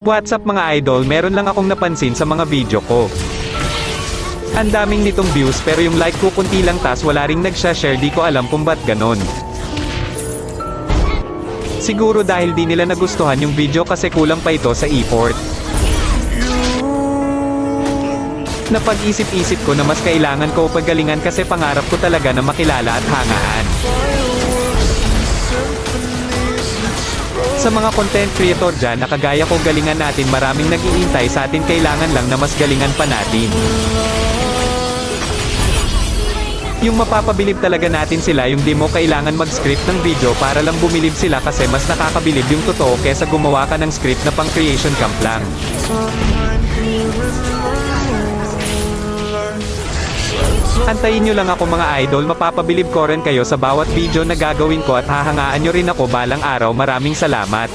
What's up mga idol, meron lang akong napansin sa mga video ko. Ang daming nitong views pero yung like ko kunti lang tas wala ring nagsha-share, di ko alam kung ba't ganon. Siguro dahil di nila nagustuhan yung video kasi kulang pa ito sa effort. Napag-isip-isip ko na mas kailangan ko pagalingan kasi pangarap ko talaga na makilala at hangaan. Sa mga content creator dyan na kagaya ko, galingan natin, maraming nag-iintay sa atin, kailangan lang na mas galingan pa natin. Yung mapapabilib talaga natin sila, yung di mo kailangan mag-script ng video para lang bumilib sila kasi mas nakakabilib yung totoo kesa gumawa ka ng script na pang creation camp lang. Antayin nyo lang ako mga idol, mapapabilib ko rin kayo sa bawat video na gagawin ko at hahangaan nyo rin ako balang araw. Maraming salamat.